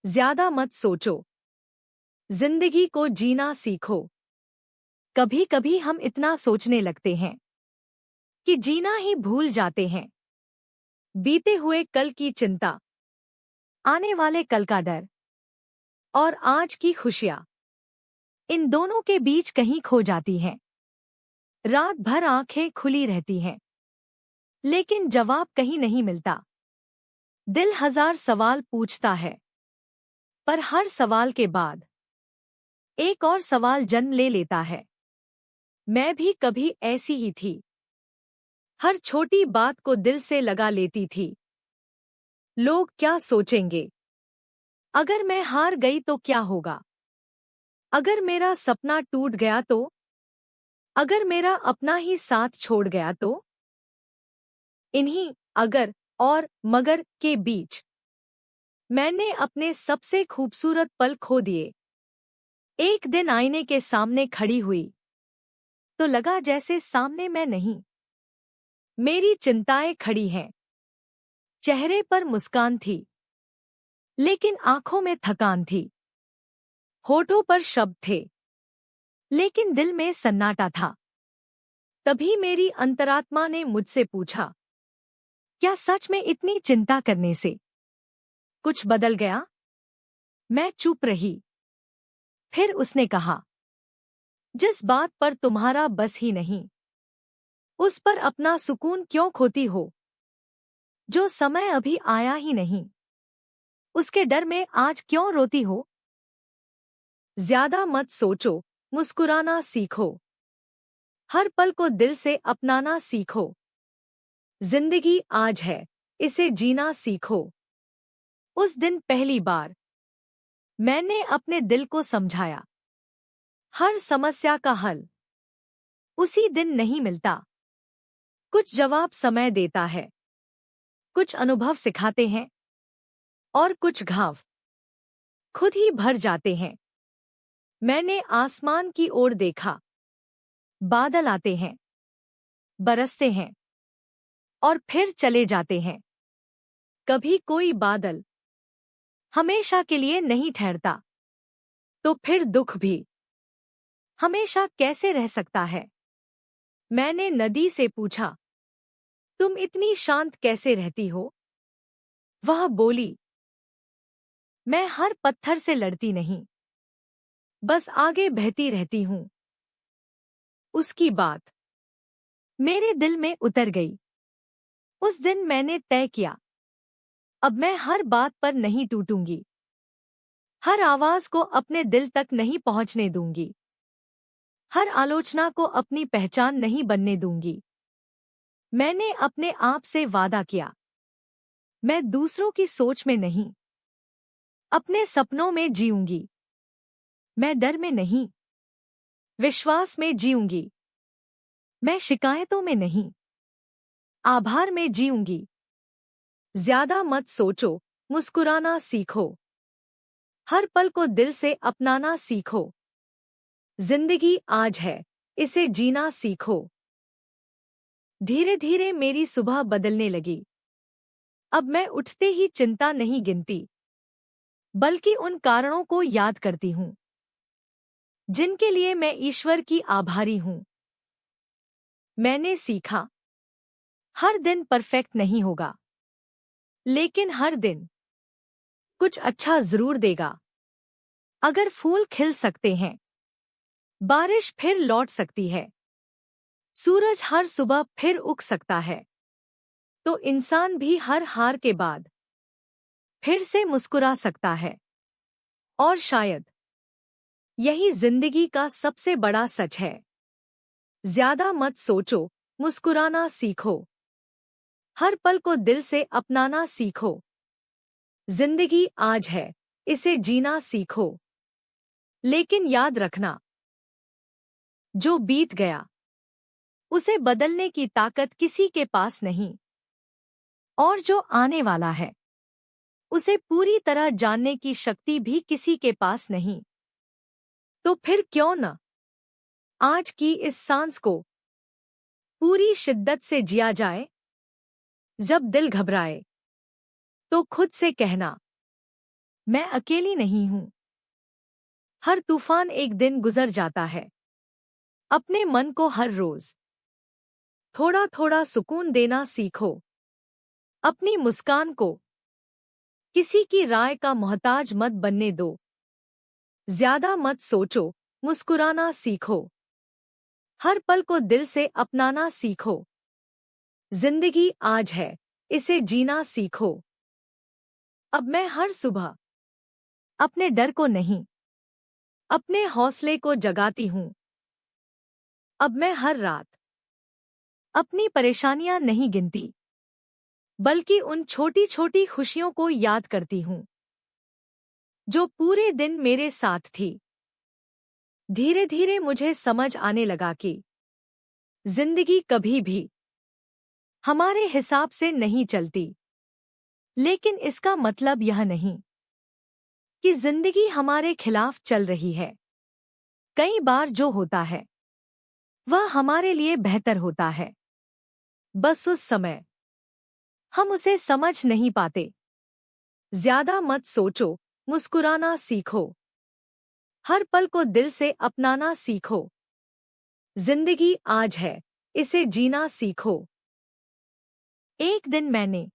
ज्यादा मत सोचो, जिंदगी को जीना सीखो। कभी कभी हम इतना सोचने लगते हैं कि जीना ही भूल जाते हैं। बीते हुए कल की चिंता, आने वाले कल का डर और आज की खुशियां, इन दोनों के बीच कहीं खो जाती हैं। रात भर आंखें खुली रहती हैं, लेकिन जवाब कहीं नहीं मिलता। दिल हजार सवाल पूछता है, पर हर सवाल के बाद एक और सवाल जन्म ले लेता है। मैं भी कभी ऐसी ही थी। हर छोटी बात को दिल से लगा लेती थी। लोग क्या सोचेंगे? अगर मैं हार गई तो क्या होगा? अगर मेरा सपना टूट गया तो? अगर मेरा अपना ही साथ छोड़ गया तो? इन्हीं अगर और मगर के बीच मैंने अपने सबसे खूबसूरत पल खो दिए। एक दिन आईने के सामने खड़ी हुई तो लगा जैसे सामने मैं नहीं, मेरी चिंताएं खड़ी हैं। चेहरे पर मुस्कान थी, लेकिन आंखों में थकान थी। होठों पर शब्द थे, लेकिन दिल में सन्नाटा था। तभी मेरी अंतरात्मा ने मुझसे पूछा, क्या सच में इतनी चिंता करने से कुछ बदल गया? मैं चुप रही। फिर उसने कहा, जिस बात पर तुम्हारा बस ही नहीं, उस पर अपना सुकून क्यों खोती हो? जो समय अभी आया ही नहीं, उसके डर में आज क्यों रोती हो? ज्यादा मत सोचो, मुस्कुराना सीखो। हर पल को दिल से अपनाना सीखो। जिंदगी आज है, इसे जीना सीखो। उस दिन पहली बार मैंने अपने दिल को समझाया, हर समस्या का हल उसी दिन नहीं मिलता। कुछ जवाब समय देता है, कुछ अनुभव सिखाते हैं और कुछ घाव खुद ही भर जाते हैं। मैंने आसमान की ओर देखा। बादल आते हैं, बरसते हैं और फिर चले जाते हैं। कभी कोई बादल हमेशा के लिए नहीं ठहरता, तो फिर दुख भी हमेशा कैसे रह सकता है? मैंने नदी से पूछा, तुम इतनी शांत कैसे रहती हो? वह बोली, मैं हर पत्थर से लड़ती नहीं, बस आगे बहती रहती हूं। उसकी बात मेरे दिल में उतर गई। उस दिन मैंने तय किया, अब मैं हर बात पर नहीं टूटूंगी। हर आवाज को अपने दिल तक नहीं पहुंचने दूंगी। हर आलोचना को अपनी पहचान नहीं बनने दूंगी। मैंने अपने आप से वादा किया, मैं दूसरों की सोच में नहीं, अपने सपनों में जीऊंगी। मैं डर में नहीं, विश्वास में जीऊंगी। मैं शिकायतों में नहीं, आभार में जीऊंगी। ज्यादा मत सोचो, मुस्कुराना सीखो। हर पल को दिल से अपनाना सीखो। जिंदगी आज है, इसे जीना सीखो। धीरे धीरे मेरी सुबह बदलने लगी। अब मैं उठते ही चिंता नहीं गिनती, बल्कि उन कारणों को याद करती हूं जिनके लिए मैं ईश्वर की आभारी हूं। मैंने सीखा, हर दिन परफेक्ट नहीं होगा, लेकिन हर दिन कुछ अच्छा जरूर देगा। अगर फूल खिल सकते हैं, बारिश फिर लौट सकती है, सूरज हर सुबह फिर उग सकता है, तो इंसान भी हर हार के बाद फिर से मुस्कुरा सकता है। और शायद यही जिंदगी का सबसे बड़ा सच है। ज्यादा मत सोचो, मुस्कुराना सीखो। हर पल को दिल से अपनाना सीखो। जिंदगी आज है, इसे जीना सीखो। लेकिन याद रखना, जो बीत गया उसे बदलने की ताकत किसी के पास नहीं, और जो आने वाला है उसे पूरी तरह जानने की शक्ति भी किसी के पास नहीं। तो फिर क्यों न आज की इस सांस को पूरी शिद्दत से जिया जाए। जब दिल घबराए तो खुद से कहना, मैं अकेली नहीं हूं। हर तूफान एक दिन गुजर जाता है। अपने मन को हर रोज थोड़ा थोड़ा सुकून देना सीखो। अपनी मुस्कान को किसी की राय का मोहताज मत बनने दो। ज्यादा मत सोचो, मुस्कुराना सीखो। हर पल को दिल से अपनाना सीखो। जिंदगी आज है, इसे जीना सीखो। अब मैं हर सुबह अपने डर को नहीं, अपने हौसले को जगाती हूँ। अब मैं हर रात अपनी परेशानियां नहीं गिनती, बल्कि उन छोटी छोटी खुशियों को याद करती हूँ जो पूरे दिन मेरे साथ थी। धीरे धीरे मुझे समझ आने लगा कि जिंदगी कभी भी हमारे हिसाब से नहीं चलती, लेकिन इसका मतलब यह नहीं कि जिंदगी हमारे खिलाफ चल रही है। कई बार जो होता है वह हमारे लिए बेहतर होता है, बस उस समय हम उसे समझ नहीं पाते। ज्यादा मत सोचो, मुस्कुराना सीखो। हर पल को दिल से अपनाना सीखो। जिंदगी आज है, इसे जीना सीखो। एक दिन मैंने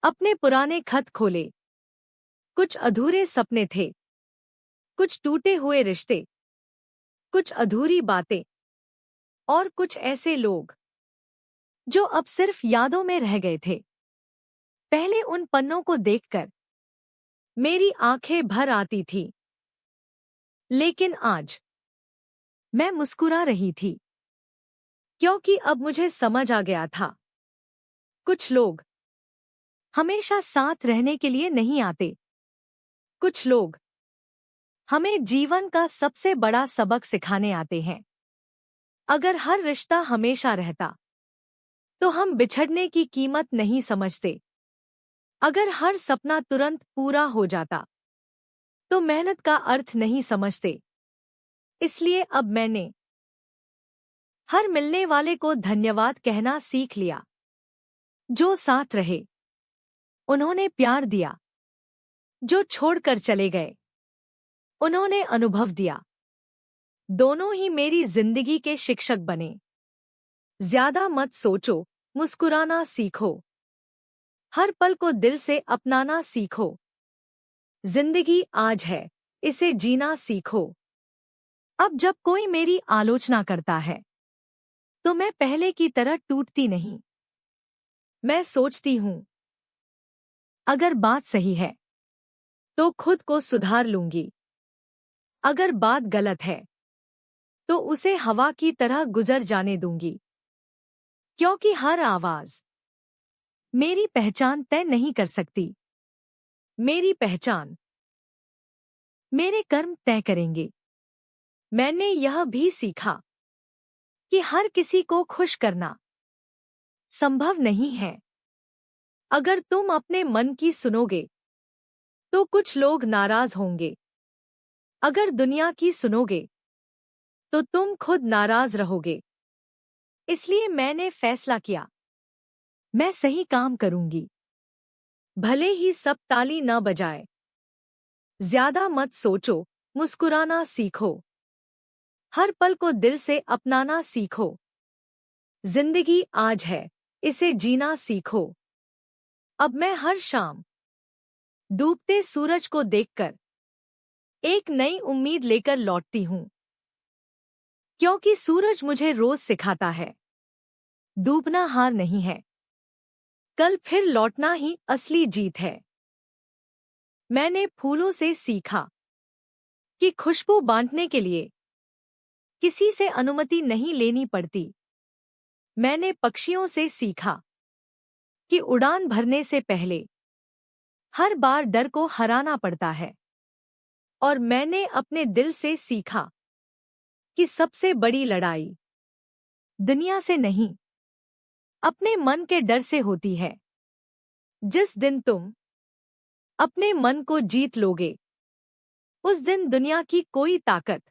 अपने पुराने खत खोले। कुछ अधूरे सपने थे, कुछ टूटे हुए रिश्ते, कुछ अधूरी बातें और कुछ ऐसे लोग जो अब सिर्फ यादों में रह गए थे। पहले उन पन्नों को देखकर मेरी आंखें भर आती थी, लेकिन आज मैं मुस्कुरा रही थी, क्योंकि अब मुझे समझ आ गया था कुछ लोग हमेशा साथ रहने के लिए नहीं आते। कुछ लोग हमें जीवन का सबसे बड़ा सबक सिखाने आते हैं। अगर हर रिश्ता हमेशा रहता तो हम बिछड़ने की कीमत नहीं समझते। अगर हर सपना तुरंत पूरा हो जाता तो मेहनत का अर्थ नहीं समझते। इसलिए अब मैंने हर मिलने वाले को धन्यवाद कहना सीख लिया। जो साथ रहे, उन्होंने प्यार दिया। जो छोड़कर चले गए, उन्होंने अनुभव दिया। दोनों ही मेरी जिंदगी के शिक्षक बने। ज्यादा मत सोचो, मुस्कुराना सीखो। हर पल को दिल से अपनाना सीखो। जिंदगी आज है, इसे जीना सीखो। अब जब कोई मेरी आलोचना करता है तो मैं पहले की तरह टूटती नहीं। मैं सोचती हूँ, अगर बात सही है तो खुद को सुधार लूंगी। अगर बात गलत है तो उसे हवा की तरह गुजर जाने दूंगी। क्योंकि हर आवाज मेरी पहचान तय नहीं कर सकती। मेरी पहचान मेरे कर्म तय करेंगे। मैंने यह भी सीखा कि हर किसी को खुश करना संभव नहीं है। अगर तुम अपने मन की सुनोगे तो कुछ लोग नाराज होंगे। अगर दुनिया की सुनोगे तो तुम खुद नाराज रहोगे। इसलिए मैंने फैसला किया, मैं सही काम करूंगी, भले ही सब ताली न बजाए। ज्यादा मत सोचो, मुस्कुराना सीखो। हर पल को दिल से अपनाना सीखो। जिंदगी आज है, इसे जीना सीखो। अब मैं हर शाम डूबते सूरज को देखकर एक नई उम्मीद लेकर लौटती हूँ। क्योंकि सूरज मुझे रोज सिखाता है, डूबना हार नहीं है, कल फिर लौटना ही असली जीत है। मैंने फूलों से सीखा कि खुशबू बांटने के लिए किसी से अनुमति नहीं लेनी पड़ती। मैंने पक्षियों से सीखा कि उड़ान भरने से पहले हर बार डर को हराना पड़ता है। और मैंने अपने दिल से सीखा कि सबसे बड़ी लड़ाई दुनिया से नहीं, अपने मन के डर से होती है। जिस दिन तुम अपने मन को जीत लोगे, उस दिन दुनिया की कोई ताकत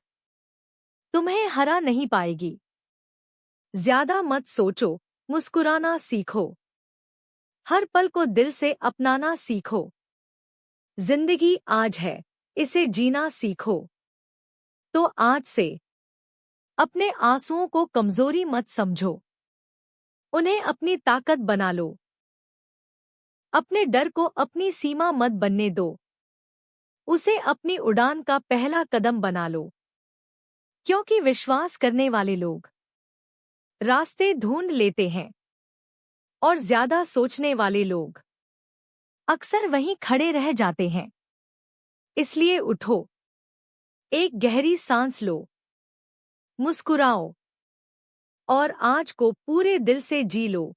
तुम्हें हरा नहीं पाएगी। ज्यादा मत सोचो, मुस्कुराना सीखो। हर पल को दिल से अपनाना सीखो। जिंदगी आज है, इसे जीना सीखो। तो आज से अपने आंसुओं को कमजोरी मत समझो, उन्हें अपनी ताकत बना लो। अपने डर को अपनी सीमा मत बनने दो, उसे अपनी उड़ान का पहला कदम बना लो। क्योंकि विश्वास करने वाले लोग रास्ते ढूंढ लेते हैं और ज्यादा सोचने वाले लोग अक्सर वहीं खड़े रह जाते हैं। इसलिए उठो, एक गहरी सांस लो, मुस्कुराओ और आज को पूरे दिल से जी लो।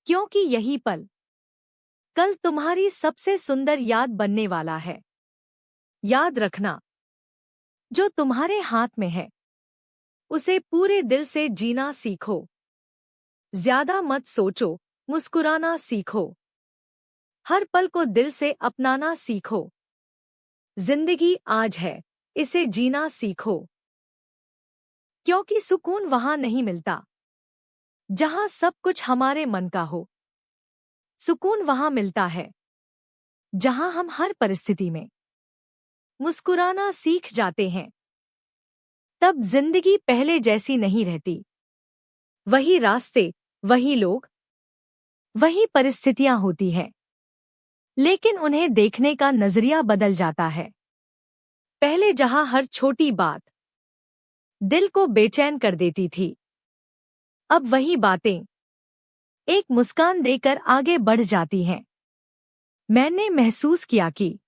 क्योंकि यही पल कल तुम्हारी सबसे सुंदर याद बनने वाला है। याद रखना, जो तुम्हारे हाथ में है उसे पूरे दिल से जीना सीखो। ज्यादा मत सोचो, मुस्कुराना सीखो। हर पल को दिल से अपनाना सीखो। जिंदगी आज है, इसे जीना सीखो। क्योंकि सुकून वहां नहीं मिलता जहां सब कुछ हमारे मन का हो। सुकून वहां मिलता है जहां हम हर परिस्थिति में मुस्कुराना सीख जाते हैं। तब जिंदगी पहले जैसी नहीं रहती। वही रास्ते, वही लोग, वही परिस्थितियां होती हैं, लेकिन उन्हें देखने का नजरिया बदल जाता है। पहले जहां हर छोटी बात दिल को बेचैन कर देती थी, अब वही बातें एक मुस्कान देकर आगे बढ़ जाती हैं। मैंने महसूस किया कि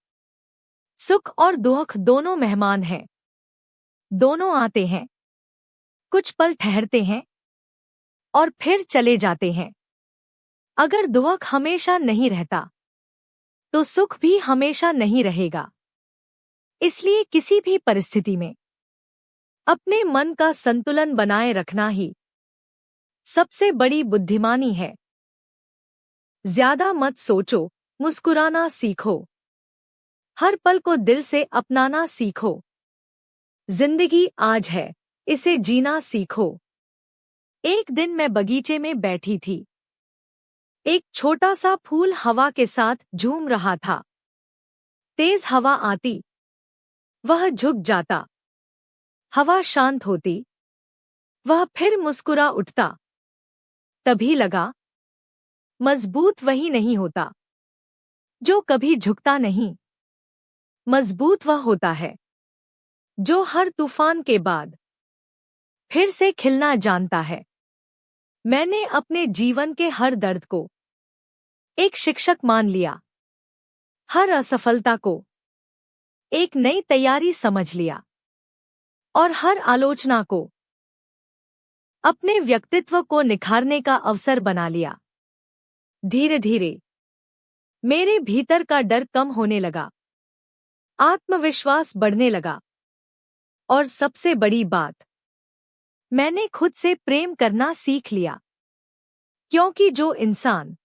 सुख और दुख दोनों मेहमान हैं। दोनों आते हैं, कुछ पल ठहरते हैं और फिर चले जाते हैं। अगर दुख हमेशा नहीं रहता तो सुख भी हमेशा नहीं रहेगा। इसलिए किसी भी परिस्थिति में अपने मन का संतुलन बनाए रखना ही सबसे बड़ी बुद्धिमानी है। ज्यादा मत सोचो, मुस्कुराना सीखो। हर पल को दिल से अपनाना सीखो। जिंदगी आज है, इसे जीना सीखो। एक दिन मैं बगीचे में बैठी थी। एक छोटा सा फूल हवा के साथ झूम रहा था। तेज हवा आती, वह झुक जाता। हवा शांत होती, वह फिर मुस्कुरा उठता। तभी लगा, मजबूत वही नहीं होता जो कभी झुकता नहीं। मजबूत वह होता है जो हर तूफान के बाद फिर से खिलना जानता है। मैंने अपने जीवन के हर दर्द को एक शिक्षक मान लिया। हर असफलता को एक नई तैयारी समझ लिया और हर आलोचना को अपने व्यक्तित्व को निखारने का अवसर बना लिया। धीरे धीरे मेरे भीतर का डर कम होने लगा, आत्मविश्वास बढ़ने लगा और सबसे बड़ी बात, मैंने खुद से प्रेम करना सीख लिया। क्योंकि जो इंसान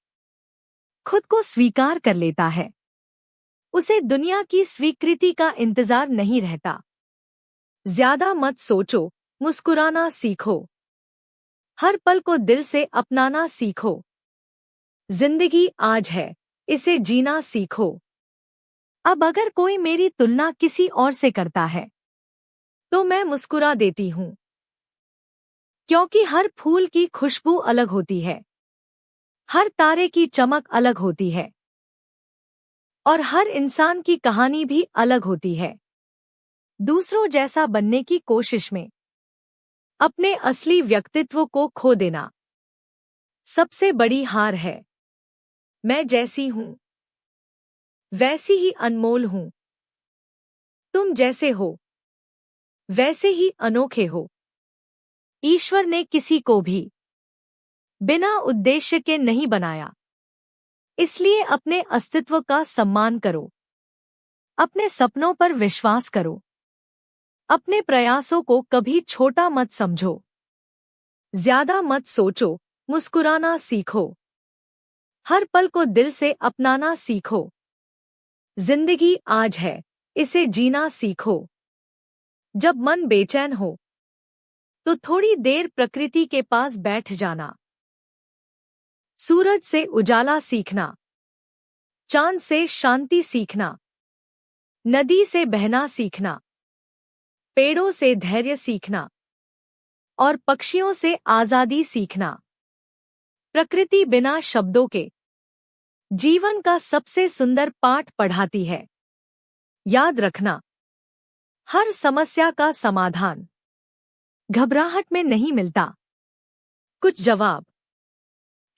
खुद को स्वीकार कर लेता है उसे दुनिया की स्वीकृति का इंतजार नहीं रहता। ज्यादा मत सोचो, मुस्कुराना सीखो। हर पल को दिल से अपनाना सीखो। जिंदगी आज है, इसे जीना सीखो। अब अगर कोई मेरी तुलना किसी और से करता है तो मैं मुस्कुरा देती हूँ। क्योंकि हर फूल की खुशबू अलग होती है, हर तारे की चमक अलग होती है और हर इंसान की कहानी भी अलग होती है। दूसरों जैसा बनने की कोशिश में अपने असली व्यक्तित्व को खो देना सबसे बड़ी हार है। मैं जैसी हूं वैसी ही अनमोल हूं। तुम जैसे हो वैसे ही अनोखे हो। ईश्वर ने किसी को भी बिना उद्देश्य के नहीं बनाया। इसलिए अपने अस्तित्व का सम्मान करो। अपने सपनों पर विश्वास करो। अपने प्रयासों को कभी छोटा मत समझो। ज्यादा मत सोचो, मुस्कुराना सीखो। हर पल को दिल से अपनाना सीखो। जिंदगी आज है, इसे जीना सीखो। जब मन बेचैन हो तो थोड़ी देर प्रकृति के पास बैठ जाना। सूरज से उजाला सीखना, चांद से शांति सीखना, नदी से बहना सीखना, पेड़ों से धैर्य सीखना और पक्षियों से आजादी सीखना। प्रकृति बिना शब्दों के जीवन का सबसे सुंदर पाठ पढ़ाती है। याद रखना, हर समस्या का समाधान घबराहट में नहीं मिलता। कुछ जवाब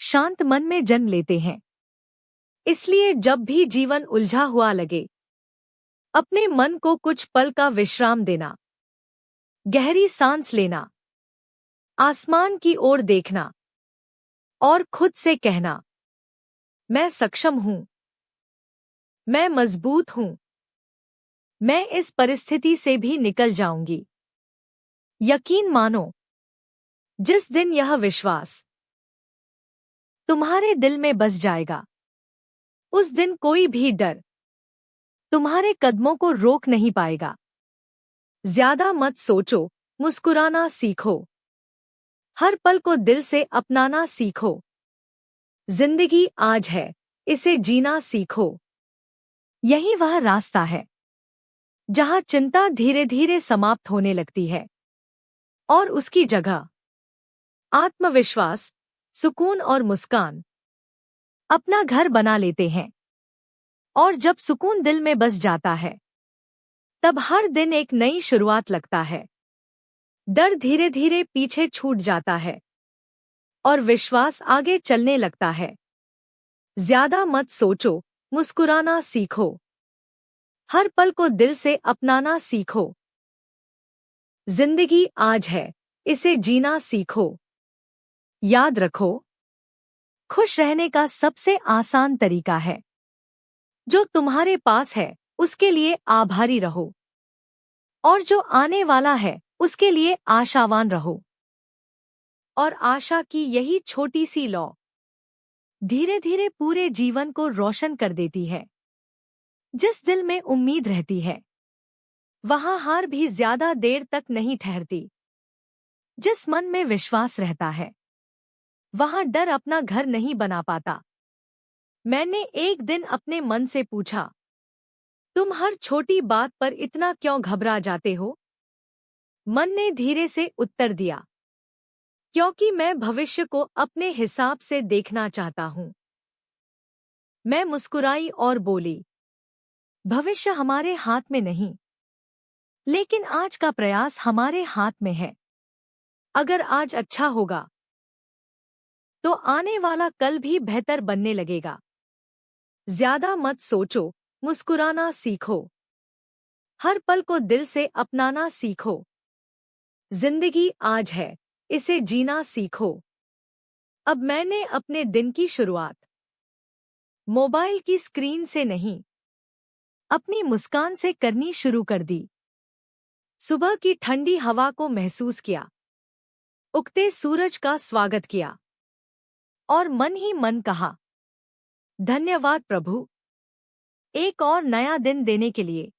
शांत मन में जन्म लेते हैं। इसलिए जब भी जीवन उलझा हुआ लगे, अपने मन को कुछ पल का विश्राम देना, गहरी सांस लेना, आसमान की ओर देखना और खुद से कहना, मैं सक्षम हूं, मैं मजबूत हूं, मैं इस परिस्थिति से भी निकल जाऊंगी। यकीन मानो, जिस दिन यह विश्वास तुम्हारे दिल में बस जाएगा, उस दिन कोई भी डर तुम्हारे कदमों को रोक नहीं पाएगा। ज्यादा मत सोचो, मुस्कुराना सीखो, हर पल को दिल से अपनाना सीखो। जिंदगी आज है, इसे जीना सीखो। यही वह रास्ता है जहां चिंता धीरे धीरे समाप्त होने लगती है और उसकी जगह आत्मविश्वास, सुकून और मुस्कान अपना घर बना लेते हैं। और जब सुकून दिल में बस जाता है, तब हर दिन एक नई शुरुआत लगता है। डर धीरे धीरे पीछे छूट जाता है और विश्वास आगे चलने लगता है। ज्यादा मत सोचो, मुस्कुराना सीखो, हर पल को दिल से अपनाना सीखो। जिंदगी आज है, इसे जीना सीखो। याद रखो, खुश रहने का सबसे आसान तरीका है, जो तुम्हारे पास है उसके लिए आभारी रहो, और जो आने वाला है उसके लिए आशावान रहो। और आशा की यही छोटी सी लौ धीरे धीरे पूरे जीवन को रोशन कर देती है। जिस दिल में उम्मीद रहती है, वहां हार भी ज्यादा देर तक नहीं ठहरती। जिस मन में विश्वास रहता है, वहां डर अपना घर नहीं बना पाता। मैंने एक दिन अपने मन से पूछा, तुम हर छोटी बात पर इतना क्यों घबरा जाते हो? मन ने धीरे से उत्तर दिया, क्योंकि मैं भविष्य को अपने हिसाब से देखना चाहता हूं। मैं मुस्कुराई और बोली, भविष्य हमारे हाथ में नहीं, लेकिन आज का प्रयास हमारे हाथ में है। अगर आज अच्छा होगा, तो आने वाला कल भी बेहतर बनने लगेगा। ज्यादा मत सोचो, मुस्कुराना सीखो, हर पल को दिल से अपनाना सीखो। जिंदगी आज है, इसे जीना सीखो। अब मैंने अपने दिन की शुरुआत मोबाइल की स्क्रीन से नहीं, अपनी मुस्कान से करनी शुरू कर दी। सुबह की ठंडी हवा को महसूस किया, उगते सूरज का स्वागत किया और मन ही मन कहा, धन्यवाद प्रभु, एक और नया दिन देने के लिए।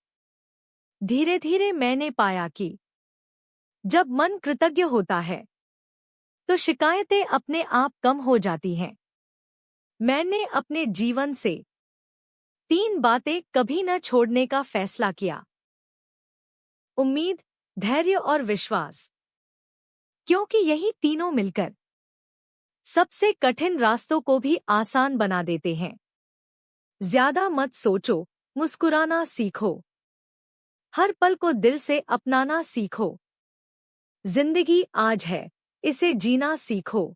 धीरे धीरे मैंने पाया कि जब मन कृतज्ञ होता है, तो शिकायतें अपने आप कम हो जाती हैं। मैंने अपने जीवन से 3 बातें कभी न छोड़ने का फैसला किया, उम्मीद, धैर्य और विश्वास, क्योंकि यही तीनों मिलकर सबसे कठिन रास्तों को भी आसान बना देते हैं। ज्यादा मत सोचो, मुस्कुराना सीखो, हर पल को दिल से अपनाना सीखो। जिंदगी आज है, इसे जीना सीखो।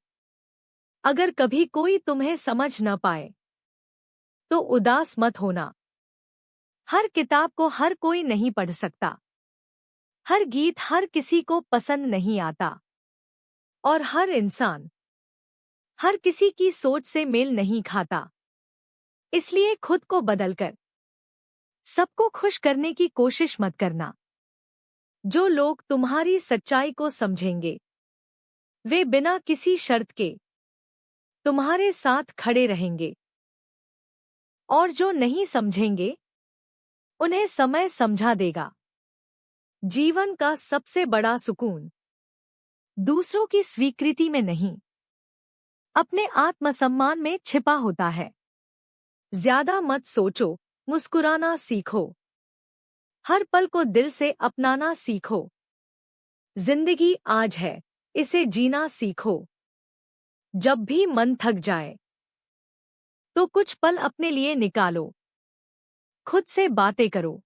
अगर कभी कोई तुम्हें समझ न पाए, तो उदास मत होना। हर किताब को हर कोई नहीं पढ़ सकता, हर गीत हर किसी को पसंद नहीं आता, और हर इंसान हर किसी की सोच से मेल नहीं खाता। इसलिए खुद को बदलकर सबको खुश करने की कोशिश मत करना। जो लोग तुम्हारी सच्चाई को समझेंगे, वे बिना किसी शर्त के तुम्हारे साथ खड़े रहेंगे, और जो नहीं समझेंगे, उन्हें समय समझा देगा। जीवन का सबसे बड़ा सुकून दूसरों की स्वीकृति में नहीं, अपने आत्मसम्मान में छिपा होता है। ज्यादा मत सोचो, मुस्कुराना सीखो। हर पल को दिल से अपनाना सीखो। जिंदगी आज है, इसे जीना सीखो। जब भी मन थक जाए तो कुछ पल अपने लिए निकालो। खुद से बातें करो।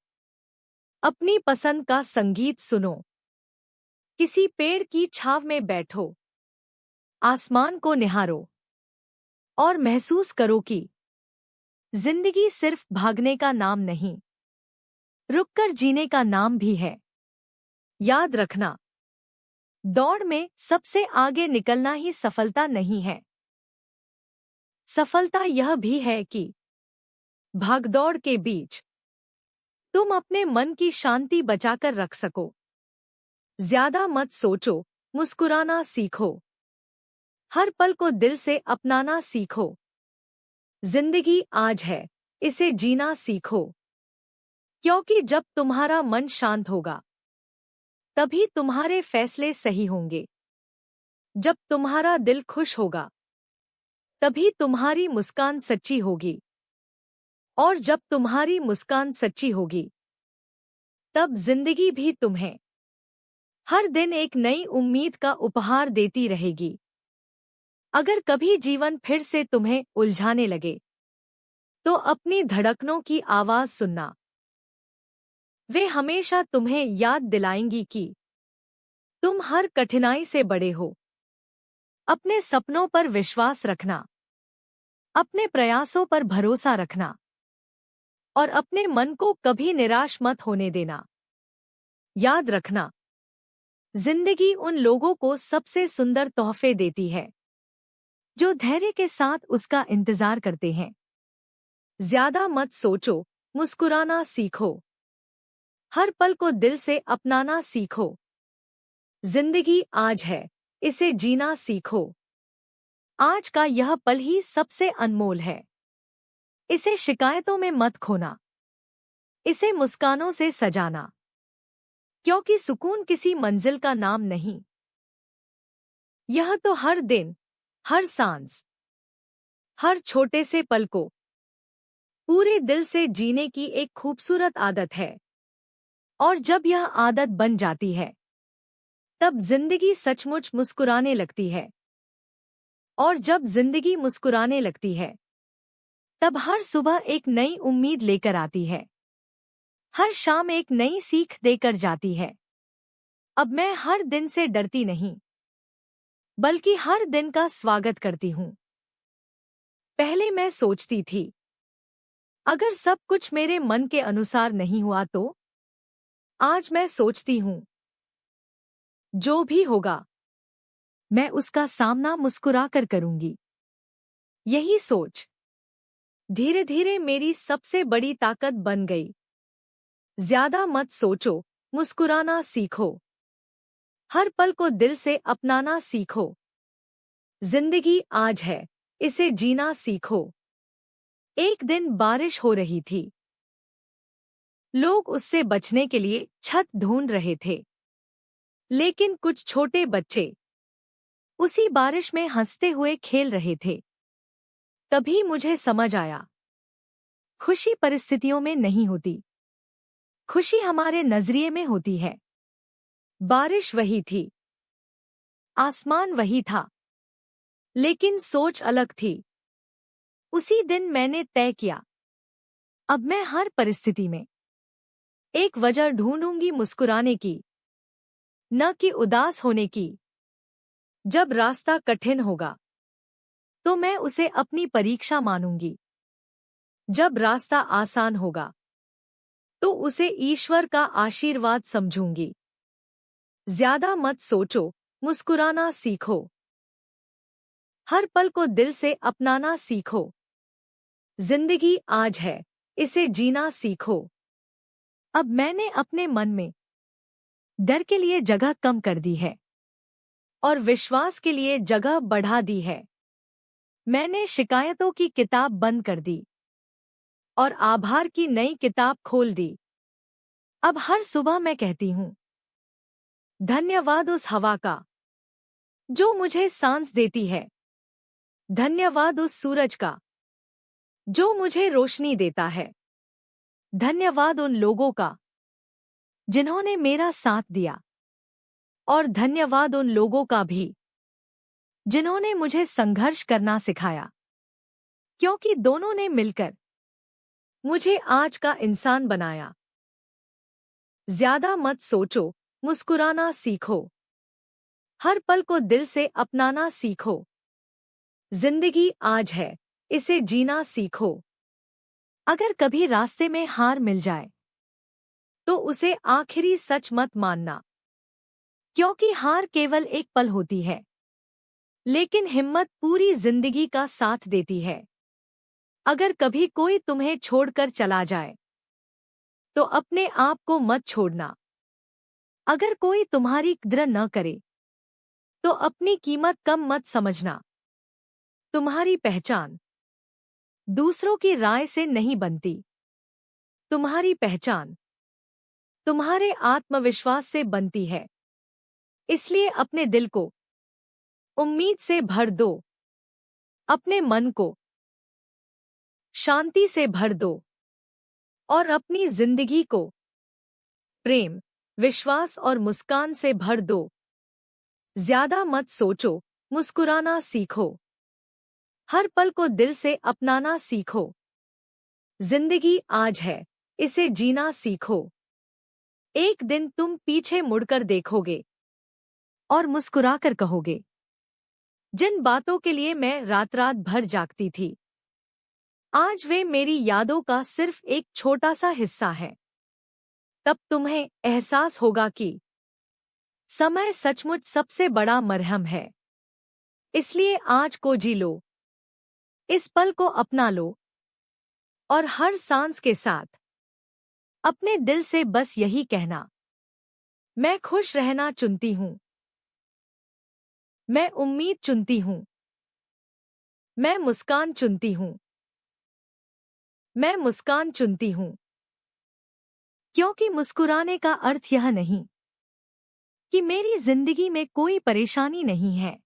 अपनी पसंद का संगीत सुनो। किसी पेड़ की छांव में बैठो। आसमान को निहारो और महसूस करो कि जिंदगी सिर्फ भागने का नाम नहीं, रुककर जीने का नाम भी है। याद रखना, दौड़ में सबसे आगे निकलना ही सफलता नहीं है। सफलता यह भी है कि भागदौड़ के बीच तुम अपने मन की शांति बचाकर रख सको। ज्यादा मत सोचो, मुस्कुराना सीखो। हर पल को दिल से अपनाना सीखो। जिंदगी आज है, इसे जीना सीखो। क्योंकि जब तुम्हारा मन शांत होगा तभी तुम्हारे फैसले सही होंगे। जब तुम्हारा दिल खुश होगा तभी तुम्हारी मुस्कान सच्ची होगी। और जब तुम्हारी मुस्कान सच्ची होगी तब जिंदगी भी तुम्हें हर दिन एक नई उम्मीद का उपहार देती रहेगी। अगर कभी जीवन फिर से तुम्हें उलझाने लगे तो अपनी धड़कनों की आवाज सुनना। वे हमेशा तुम्हें याद दिलाएंगी कि तुम हर कठिनाई से बड़े हो। अपने सपनों पर विश्वास रखना, अपने प्रयासों पर भरोसा रखना और अपने मन को कभी निराश मत होने देना। याद रखना, जिंदगी उन लोगों को सबसे सुंदर तोहफे देती है जो धैर्य के साथ उसका इंतजार करते हैं। ज्यादा मत सोचो, मुस्कुराना सीखो। हर पल को दिल से अपनाना सीखो। जिंदगी आज है, इसे जीना सीखो। आज का यह पल ही सबसे अनमोल है। इसे शिकायतों में मत खोना, इसे मुस्कानों से सजाना। क्योंकि सुकून किसी मंजिल का नाम नहीं, यह तो हर दिन, हर सांस, हर छोटे से पल को पूरे दिल से जीने की एक खूबसूरत आदत है। और जब यह आदत बन जाती है तब जिंदगी सचमुच मुस्कुराने लगती है। और जब जिंदगी मुस्कुराने लगती है तब हर सुबह एक नई उम्मीद लेकर आती है। हर शाम एक नई सीख देकर जाती है। अब मैं हर दिन से डरती नहीं, बल्कि हर दिन का स्वागत करती हूँ। पहले मैं सोचती थी, अगर सब कुछ मेरे मन के अनुसार नहीं हुआ तो? आज मैं सोचती हूँ, जो भी होगा मैं उसका सामना मुस्कुराकर करूंगी। यही सोच धीरे धीरे मेरी सबसे बड़ी ताकत बन गई। ज्यादा मत सोचो, मुस्कुराना सीखो। हर पल को दिल से अपनाना सीखो। जिंदगी आज है, इसे जीना सीखो। एक दिन बारिश हो रही थी। लोग उससे बचने के लिए छत ढूंढ रहे थे। लेकिन कुछ छोटे बच्चे उसी बारिश में हंसते हुए खेल रहे थे। तभी मुझे समझ आया, खुशी परिस्थितियों में नहीं होती, खुशी हमारे नजरिए में होती है। बारिश वही थी, आसमान वही था, लेकिन सोच अलग थी। उसी दिन मैंने तय किया, अब मैं हर परिस्थिति में एक वजह ढूंढूंगी मुस्कुराने की, न कि उदास होने की। जब रास्ता कठिन होगा तो मैं उसे अपनी परीक्षा मानूंगी। जब रास्ता आसान होगा तो उसे ईश्वर का आशीर्वाद समझूंगी। ज्यादा मत सोचो, मुस्कुराना सीखो। हर पल को दिल से अपनाना सीखो। जिंदगी आज है, इसे जीना सीखो। अब मैंने अपने मन में डर के लिए जगह कम कर दी है और विश्वास के लिए जगह बढ़ा दी है। मैंने शिकायतों की किताब बंद कर दी और आभार की नई किताब खोल दी। अब हर सुबह मैं कहती हूँ, धन्यवाद उस हवा का जो मुझे सांस देती है। धन्यवाद उस सूरज का जो मुझे रोशनी देता है। धन्यवाद उन लोगों का जिन्होंने मेरा साथ दिया, और धन्यवाद उन लोगों का भी जिन्होंने मुझे संघर्ष करना सिखाया, क्योंकि दोनों ने मिलकर मुझे आज का इंसान बनाया। ज्यादा मत सोचो, मुस्कुराना सीखो। हर पल को दिल से अपनाना सीखो। जिंदगी आज है, इसे जीना सीखो। अगर कभी रास्ते में हार मिल जाए तो उसे आखिरी सच मत मानना, क्योंकि हार केवल एक पल होती है, लेकिन हिम्मत पूरी जिंदगी का साथ देती है। अगर कभी कोई तुम्हें छोड़कर चला जाए तो अपने आप को मत छोड़ना। अगर कोई तुम्हारी कद्र न करे तो अपनी कीमत कम मत समझना। तुम्हारी पहचान दूसरों की राय से नहीं बनती। तुम्हारी पहचान तुम्हारे आत्मविश्वास से बनती है। इसलिए अपने दिल को उम्मीद से भर दो, अपने मन को शांति से भर दो, और अपनी जिंदगी को प्रेम, विश्वास और मुस्कान से भर दो। ज्यादा मत सोचो, मुस्कुराना सीखो। हर पल को दिल से अपनाना सीखो। जिंदगी आज है, इसे जीना सीखो। एक दिन तुम पीछे मुड़कर देखोगे और मुस्कुराकर कहोगे, जिन बातों के लिए मैं रात रात भर जागती थी, आज वे मेरी यादों का सिर्फ एक छोटा सा हिस्सा है। तब तुम्हें एहसास होगा कि समय सचमुच सबसे बड़ा मरहम है। इसलिए आज को जी लो, इस पल को अपना लो, और हर सांस के साथ अपने दिल से बस यही कहना, मैं खुश रहना चुनती हूँ, मैं उम्मीद चुनती हूँ, मैं मुस्कान चुनती हूँ, मैं मुस्कान चुनती हूँ। क्योंकि मुस्कुराने का अर्थ यह नहीं कि मेरी जिंदगी में कोई परेशानी नहीं है।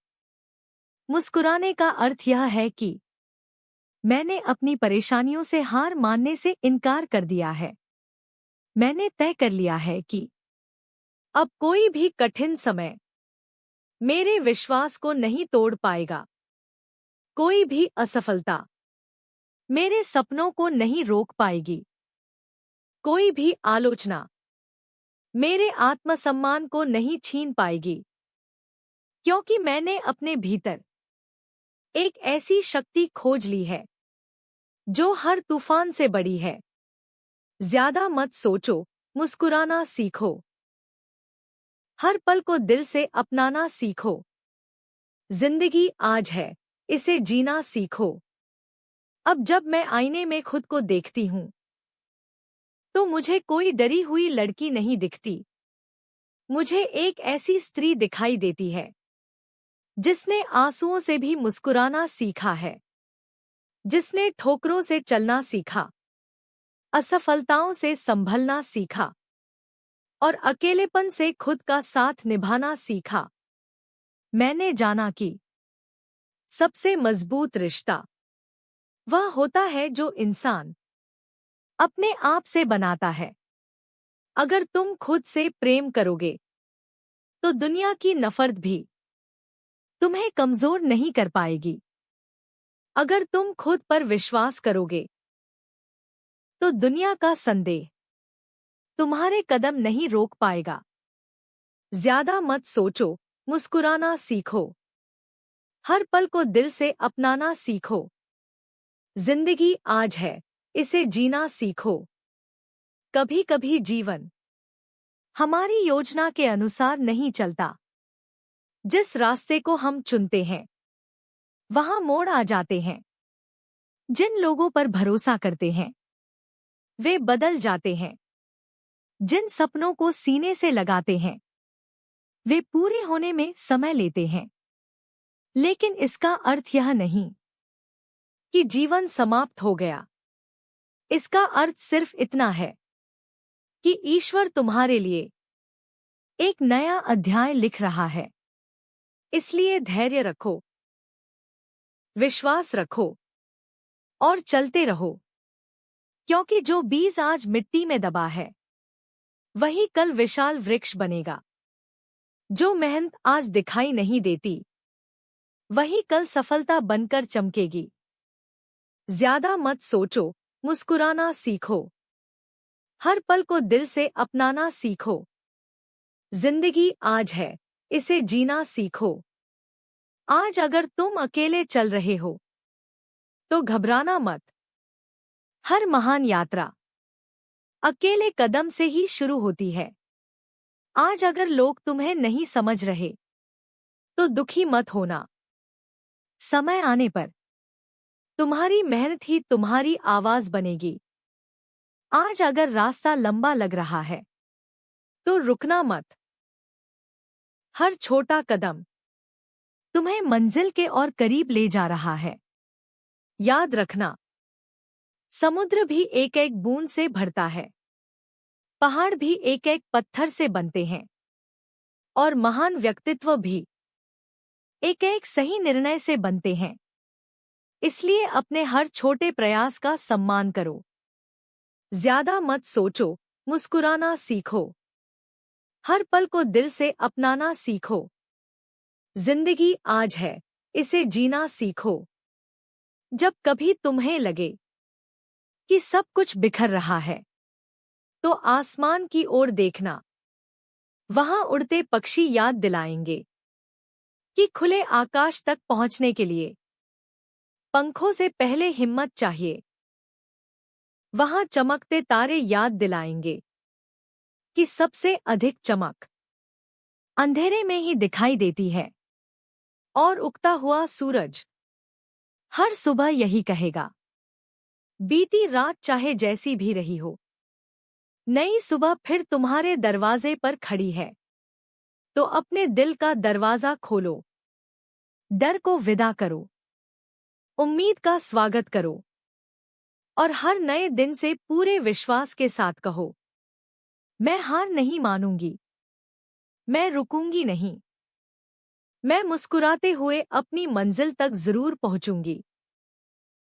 मुस्कुराने का अर्थ यह है कि मैंने अपनी परेशानियों से हार मानने से इनकार कर दिया है। मैंने तय कर लिया है कि अब कोई भी कठिन समय मेरे विश्वास को नहीं तोड़ पाएगा। कोई भी असफलता मेरे सपनों को नहीं रोक पाएगी। कोई भी आलोचना मेरे आत्मसम्मान को नहीं छीन पाएगी, क्योंकि मैंने अपने भीतर एक ऐसी शक्ति खोज ली है जो हर तूफान से बड़ी है। ज्यादा मत सोचो, मुस्कुराना सीखो। हर पल को दिल से अपनाना सीखो। जिंदगी आज है, इसे जीना सीखो। अब जब मैं आईने में खुद को देखती हूँ तो मुझे कोई डरी हुई लड़की नहीं दिखती। मुझे एक ऐसी स्त्री दिखाई देती है जिसने आंसुओं से भी मुस्कुराना सीखा है, जिसने ठोकरों से चलना सीखा, असफलताओं से संभलना सीखा, और अकेलेपन से खुद का साथ निभाना सीखा। मैंने जाना कि सबसे मजबूत रिश्ता वह होता है जो इंसान अपने आप से बनाता है। अगर तुम खुद से प्रेम करोगे तो दुनिया की नफरत भी तुम्हें कमजोर नहीं कर पाएगी। अगर तुम खुद पर विश्वास करोगे तो दुनिया का संदेह तुम्हारे कदम नहीं रोक पाएगा। ज्यादा मत सोचो, मुस्कुराना सीखो। हर पल को दिल से अपनाना सीखो। जिंदगी आज है, इसे जीना सीखो। कभी कभी जीवन हमारी योजना के अनुसार नहीं चलता। जिस रास्ते को हम चुनते हैं वहां मोड़ आ जाते हैं। जिन लोगों पर भरोसा करते हैं वे बदल जाते हैं। जिन सपनों को सीने से लगाते हैं वे पूरे होने में समय लेते हैं। लेकिन इसका अर्थ यह नहीं कि जीवन समाप्त हो गया। इसका अर्थ सिर्फ इतना है कि ईश्वर तुम्हारे लिए एक नया अध्याय लिख रहा है। इसलिए धैर्य रखो, विश्वास रखो, और चलते रहो, क्योंकि जो बीज आज मिट्टी में दबा है वही कल विशाल वृक्ष बनेगा। जो मेहनत आज दिखाई नहीं देती वही कल सफलता बनकर चमकेगी। ज्यादा मत सोचो, मुस्कुराना सीखो। हर पल को दिल से अपनाना सीखो। जिंदगी आज है, इसे जीना सीखो। आज अगर तुम अकेले चल रहे हो तो घबराना मत। हर महान यात्रा अकेले कदम से ही शुरू होती है। आज अगर लोग तुम्हें नहीं समझ रहे तो दुखी मत होना। समय आने पर तुम्हारी मेहनत ही तुम्हारी आवाज बनेगी। आज अगर रास्ता लंबा लग रहा है तो रुकना मत। हर छोटा कदम तुम्हें मंजिल के और करीब ले जा रहा है। याद रखना, समुद्र भी एक एक बूंद से भरता है, पहाड़ भी एक एक पत्थर से बनते हैं, और महान व्यक्तित्व भी एक एक सही निर्णय से बनते हैं। इसलिए अपने हर छोटे प्रयास का सम्मान करो। ज्यादा मत सोचो, मुस्कुराना सीखो। हर पल को दिल से अपनाना सीखो। जिंदगी आज है, इसे जीना सीखो। जब कभी तुम्हें लगे कि सब कुछ बिखर रहा है तो आसमान की ओर देखना। वहां उड़ते पक्षी याद दिलाएंगे कि खुले आकाश तक पहुंचने के लिए पंखों से पहले हिम्मत चाहिए। वहां चमकते तारे याद दिलाएंगे कि सबसे अधिक चमक अंधेरे में ही दिखाई देती है। और उगता हुआ सूरज हर सुबह यही कहेगा, बीती रात चाहे जैसी भी रही हो, नई सुबह फिर तुम्हारे दरवाजे पर खड़ी है। तो अपने दिल का दरवाजा खोलो, डर को विदा करो, उम्मीद का स्वागत करो, और हर नए दिन से पूरे विश्वास के साथ कहो, मैं हार नहीं मानूंगी, मैं रुकूंगी नहीं, मैं मुस्कुराते हुए अपनी मंजिल तक जरूर पहुंचूंगी।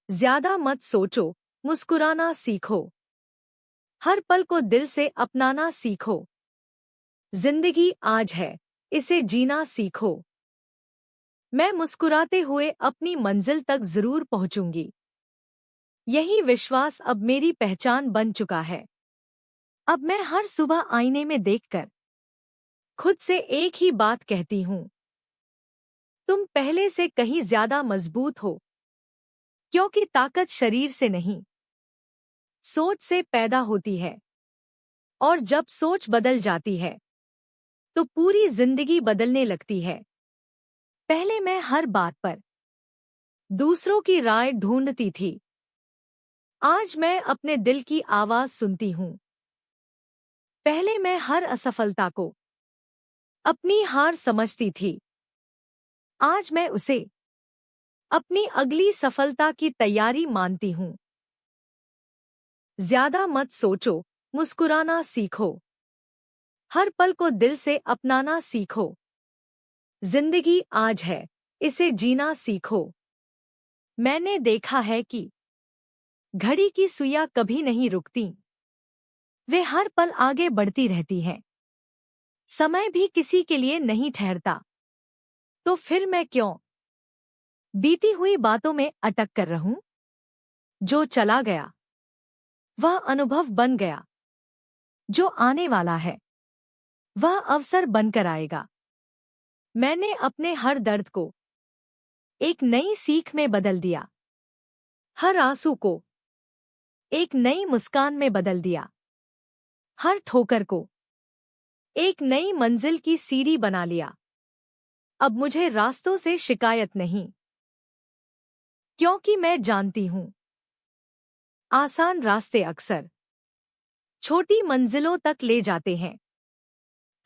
ज्यादा मत सोचो, मुस्कुराना सीखो। हर पल को दिल से अपनाना सीखो। जिंदगी आज है, इसे जीना सीखो। मैं मुस्कुराते हुए अपनी मंजिल तक जरूर पहुंचूंगी। यही विश्वास अब मेरी पहचान बन चुका है। अब मैं हर सुबह आईने में देखकर खुद से एक ही बात कहती हूँ, तुम पहले से कहीं ज्यादा मजबूत हो। क्योंकि ताकत शरीर से नहीं, सोच से पैदा होती है। और जब सोच बदल जाती है तो पूरी जिंदगी बदलने लगती है। पहले मैं हर बात पर दूसरों की राय ढूंढती थी, आज मैं अपने दिल की आवाज सुनती हूँ। पहले मैं हर असफलता को अपनी हार समझती थी, आज मैं उसे अपनी अगली सफलता की तैयारी मानती हूँ। ज्यादा मत सोचो, मुस्कुराना सीखो। हर पल को दिल से अपनाना सीखो। जिंदगी आज है, इसे जीना सीखो। मैंने देखा है कि घड़ी की सुइयां कभी नहीं रुकती, वे हर पल आगे बढ़ती रहती हैं। समय भी किसी के लिए नहीं ठहरता, तो फिर मैं क्यों बीती हुई बातों में अटक कर रहूं। जो चला गया वह अनुभव बन गया, जो आने वाला है वह अवसर बनकर आएगा। मैंने अपने हर दर्द को एक नई सीख में बदल दिया, हर आंसू को एक नई मुस्कान में बदल दिया, हर ठोकर को एक नई मंजिल की सीढ़ी बना लिया। अब मुझे रास्तों से शिकायत नहीं, क्योंकि मैं जानती हूं आसान रास्ते अक्सर छोटी मंजिलों तक ले जाते हैं।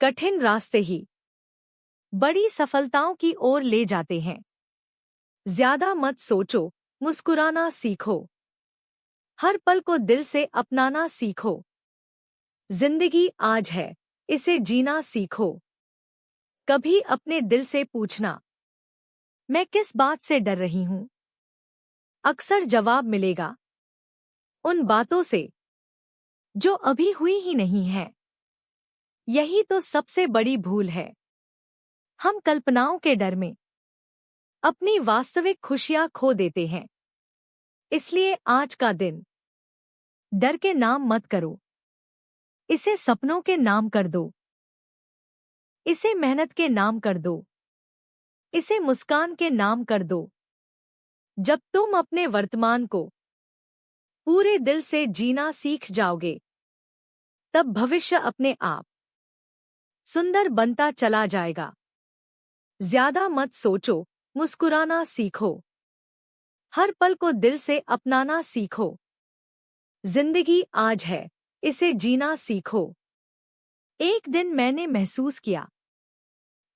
कठिन रास्ते ही बड़ी सफलताओं की ओर ले जाते हैं। ज्यादा मत सोचो, मुस्कुराना सीखो। हर पल को दिल से अपनाना सीखो। जिंदगी आज है, इसे जीना सीखो। कभी अपने दिल से पूछना, मैं किस बात से डर रही हूं? अक्सर जवाब मिलेगा उन बातों से जो अभी हुई ही नहीं है। यही तो सबसे बड़ी भूल है। हम कल्पनाओं के डर में अपनी वास्तविक खुशियां खो देते हैं। इसलिए आज का दिन डर के नाम मत करो, इसे सपनों के नाम कर दो, इसे मेहनत के नाम कर दो, इसे मुस्कान के नाम कर दो। जब तुम अपने वर्तमान को पूरे दिल से जीना सीख जाओगे, तब भविष्य अपने आप सुंदर बनता चला जाएगा। ज्यादा मत सोचो, मुस्कुराना सीखो। हर पल को दिल से अपनाना सीखो। जिंदगी आज है, इसे जीना सीखो। एक दिन मैंने महसूस किया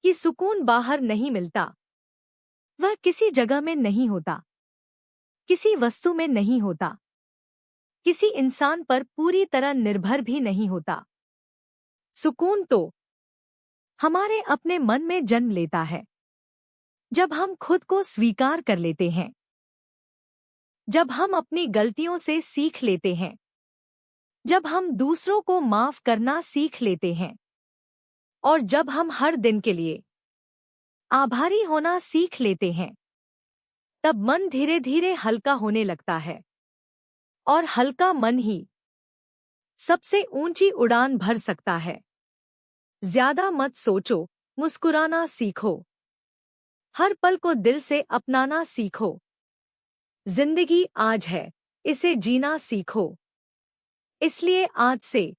कि सुकून बाहर नहीं मिलता। वह किसी जगह में नहीं होता, किसी वस्तु में नहीं होता, किसी इंसान पर पूरी तरह निर्भर भी नहीं होता। सुकून तो हमारे अपने मन में जन्म लेता है, जब हम खुद को स्वीकार कर लेते हैं, जब हम अपनी गलतियों से सीख लेते हैं, जब हम दूसरों को माफ करना सीख लेते हैं, और जब हम हर दिन के लिए आभारी होना सीख लेते हैं, तब मन धीरे धीरे हल्का होने लगता है। और हल्का मन ही सबसे ऊंची उड़ान भर सकता है। ज्यादा मत सोचो, मुस्कुराना सीखो। हर पल को दिल से अपनाना सीखो। जिंदगी आज है, इसे जीना सीखो। इसलिए आज से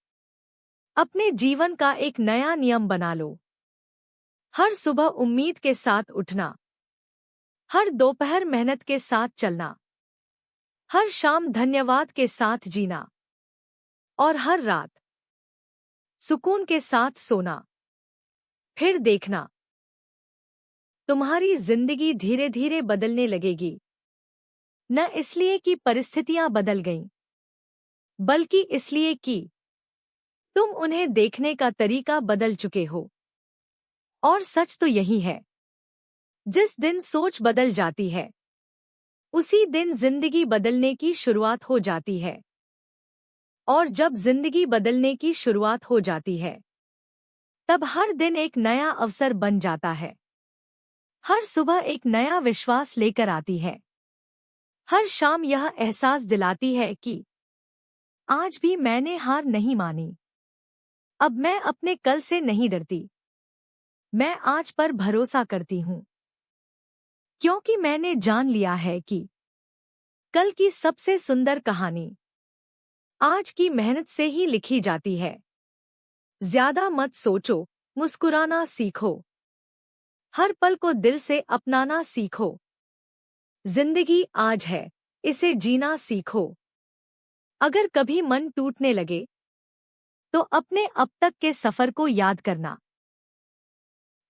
अपने जीवन का एक नया नियम बना लो। हर सुबह उम्मीद के साथ उठना, हर दोपहर मेहनत के साथ चलना, हर शाम धन्यवाद के साथ जीना, और हर रात सुकून के साथ सोना। फिर देखना, तुम्हारी जिंदगी धीरे धीरे बदलने लगेगी। न इसलिए कि परिस्थितियां बदल गईं, बल्कि इसलिए कि तुम उन्हें देखने का तरीका बदल चुके हो। और सच तो यही है, जिस दिन सोच बदल जाती है, उसी दिन जिंदगी बदलने की शुरुआत हो जाती है। और जब जिंदगी बदलने की शुरुआत हो जाती है, तब हर दिन एक नया अवसर बन जाता है। हर सुबह एक नया विश्वास लेकर आती है। हर शाम यह एहसास दिलाती है कि आज भी मैंने हार नहीं मानी। अब मैं अपने कल से नहीं डरती। मैं आज पर भरोसा करती हूँ, क्योंकि मैंने जान लिया है कि कल की सबसे सुंदर कहानी आज की मेहनत से ही लिखी जाती है। ज्यादा मत सोचो, मुस्कुराना सीखो। हर पल को दिल से अपनाना सीखो। जिंदगी आज है, इसे जीना सीखो। अगर कभी मन टूटने लगे, तो अपने अब तक के सफर को याद करना।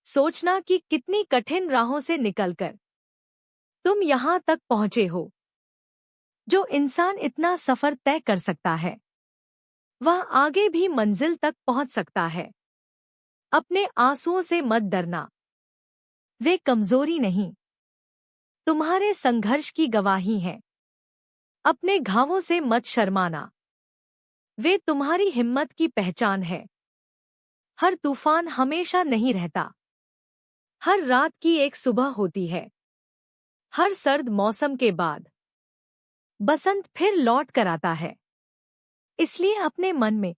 सोचना कि कितनी कठिन राहों से निकलकर तुम यहां तक पहुंचे हो। जो इंसान इतना सफर तय कर सकता है, वह आगे भी मंजिल तक पहुंच सकता है। अपने आंसुओं से मत डरना, वे कमजोरी नहीं, तुम्हारे संघर्ष की गवाही हैं। अपने घावों से मत शर्माना, वे तुम्हारी हिम्मत की पहचान है। हर तूफान हमेशा नहीं रहता, हर रात की एक सुबह होती है। हर सर्द मौसम के बाद बसंत फिर लौट कर आता है। इसलिए अपने मन में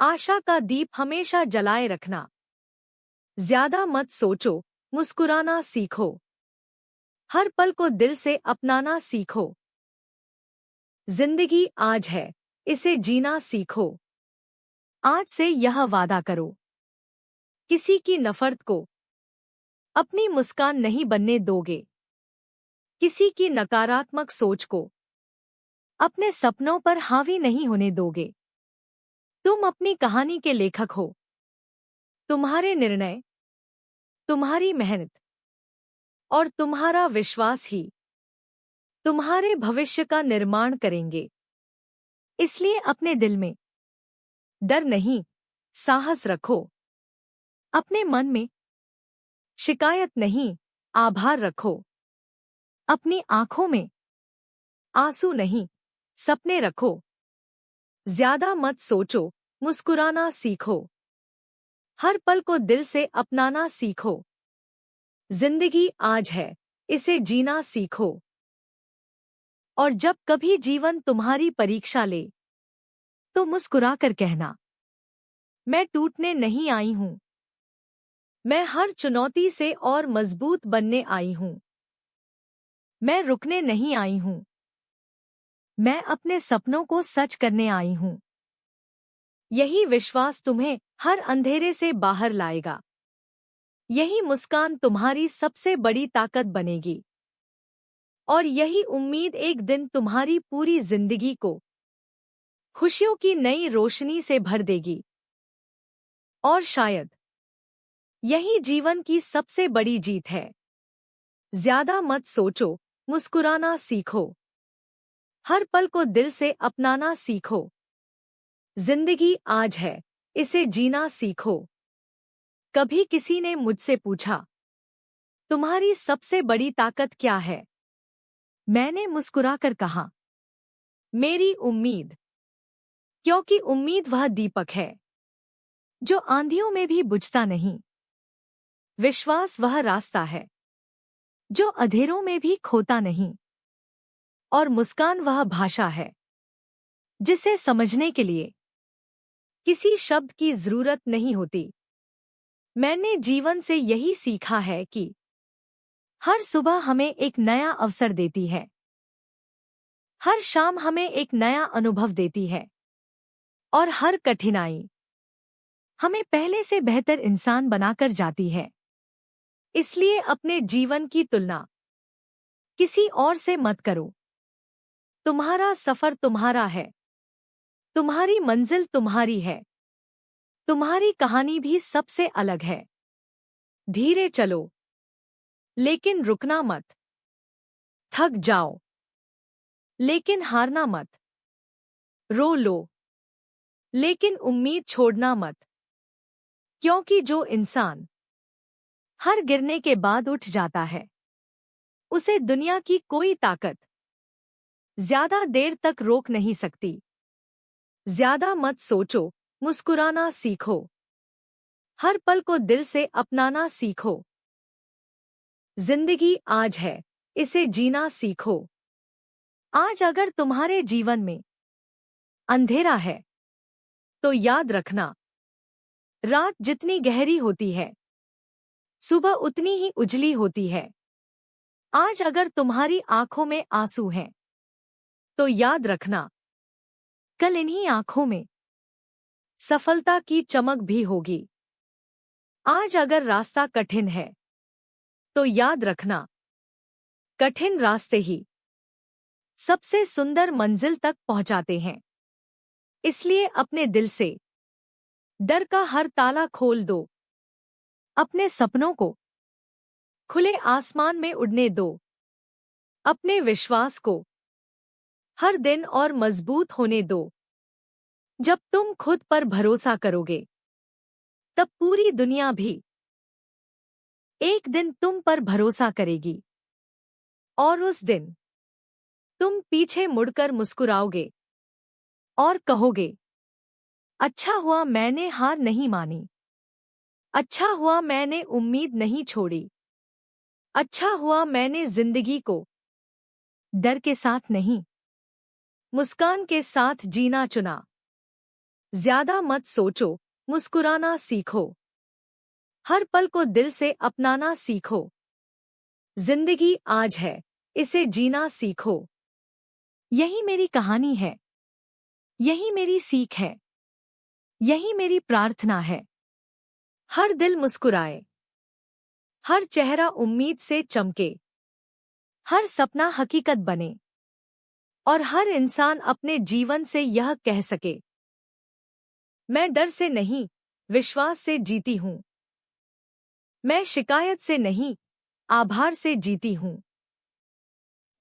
आशा का दीप हमेशा जलाए रखना। ज्यादा मत सोचो, मुस्कुराना सीखो। हर पल को दिल से अपनाना सीखो। जिंदगी आज है, इसे जीना सीखो। आज से यह वादा करो, किसी की नफरत को अपनी मुस्कान नहीं बनने दोगे। किसी की नकारात्मक सोच को अपने सपनों पर हावी नहीं होने दोगे। तुम अपनी कहानी के लेखक हो। तुम्हारे निर्णय, तुम्हारी मेहनत और तुम्हारा विश्वास ही तुम्हारे भविष्य का निर्माण करेंगे। इसलिए अपने दिल में डर नहीं, साहस रखो। अपने मन में शिकायत नहीं, आभार रखो। अपनी आंखों में आंसू नहीं, सपने रखो। ज्यादा मत सोचो, मुस्कुराना सीखो। हर पल को दिल से अपनाना सीखो। जिंदगी आज है, इसे जीना सीखो। और जब कभी जीवन तुम्हारी परीक्षा ले, तो मुस्कुराकर कहना, मैं टूटने नहीं आई हूं। मैं हर चुनौती से और मजबूत बनने आई हूं। मैं रुकने नहीं आई हूं। मैं अपने सपनों को सच करने आई हूं। यही विश्वास तुम्हें हर अंधेरे से बाहर लाएगा। यही मुस्कान तुम्हारी सबसे बड़ी ताकत बनेगी। और यही उम्मीद एक दिन तुम्हारी पूरी जिंदगी को खुशियों की नई रोशनी से भर देगी। और शायद यही जीवन की सबसे बड़ी जीत है। ज्यादा मत सोचो, मुस्कुराना सीखो। हर पल को दिल से अपनाना सीखो। जिंदगी आज है, इसे जीना सीखो। कभी किसी ने मुझसे पूछा, तुम्हारी सबसे बड़ी ताकत क्या है? मैंने मुस्कुराकर कहा, मेरी उम्मीद। क्योंकि उम्मीद वह दीपक है जो आंधियों में भी बुझता नहीं। विश्वास वह रास्ता है जो अंधेरों में भी खोता नहीं। और मुस्कान वह भाषा है जिसे समझने के लिए किसी शब्द की जरूरत नहीं होती। मैंने जीवन से यही सीखा है कि हर सुबह हमें एक नया अवसर देती है। हर शाम हमें एक नया अनुभव देती है। और हर कठिनाई हमें पहले से बेहतर इंसान बनाकर जाती है। इसलिए अपने जीवन की तुलना किसी और से मत करो। तुम्हारा सफर तुम्हारा है। तुम्हारी मंजिल तुम्हारी है। तुम्हारी कहानी भी सबसे अलग है। धीरे चलो, लेकिन रुकना मत। थक जाओ, लेकिन हारना मत। रो लो, लेकिन उम्मीद छोड़ना मत। क्योंकि जो इंसान हर गिरने के बाद उठ जाता है, उसे दुनिया की कोई ताकत ज्यादा देर तक रोक नहीं सकती। ज्यादा मत सोचो, मुस्कुराना सीखो। हर पल को दिल से अपनाना सीखो। जिंदगी आज है, इसे जीना सीखो। आज अगर तुम्हारे जीवन में अंधेरा है, तो याद रखना, रात जितनी गहरी होती है, सुबह उतनी ही उजली होती है। आज अगर तुम्हारी आंखों में आंसू हैं, तो याद रखना, कल इन्हीं आंखों में सफलता की चमक भी होगी। आज अगर रास्ता कठिन है, तो याद रखना, कठिन रास्ते ही सबसे सुंदर मंजिल तक पहुंचाते हैं। इसलिए अपने दिल से डर का हर ताला खोल दो। अपने सपनों को खुले आसमान में उड़ने दो। अपने विश्वास को हर दिन और मजबूत होने दो। जब तुम खुद पर भरोसा करोगे, तब पूरी दुनिया भी एक दिन तुम पर भरोसा करेगी। और उस दिन तुम पीछे मुड़कर मुस्कुराओगे और कहोगे, अच्छा हुआ मैंने हार नहीं मानी। अच्छा हुआ मैंने उम्मीद नहीं छोड़ी। अच्छा हुआ मैंने जिंदगी को डर के साथ नहीं, मुस्कान के साथ जीना चुना। ज्यादा मत सोचो, मुस्कुराना सीखो। हर पल को दिल से अपनाना सीखो। जिंदगी आज है, इसे जीना सीखो। यही मेरी कहानी है। यही मेरी सीख है। यही मेरी प्रार्थना है। हर दिल मुस्कुराए, हर चेहरा उम्मीद से चमके, हर सपना हकीकत बने, और हर इंसान अपने जीवन से यह कह सके, मैं डर से नहीं, विश्वास से जीती हूं। मैं शिकायत से नहीं, आभार से जीती हूं।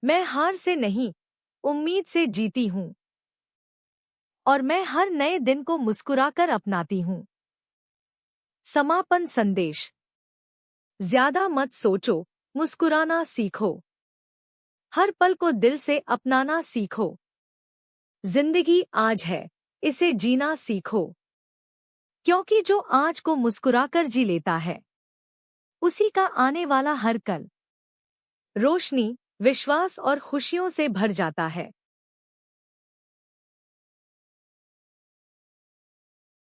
मैं हार से नहीं, उम्मीद से जीती हूं। और मैं हर नए दिन को मुस्कुराकर अपनाती हूं। समापन संदेश। ज्यादा मत सोचो, मुस्कुराना सीखो। हर पल को दिल से अपनाना सीखो। जिंदगी आज है, इसे जीना सीखो। क्योंकि जो आज को मुस्कुराकर जी लेता है, उसी का आने वाला हर कल रोशनी, विश्वास और खुशियों से भर जाता है।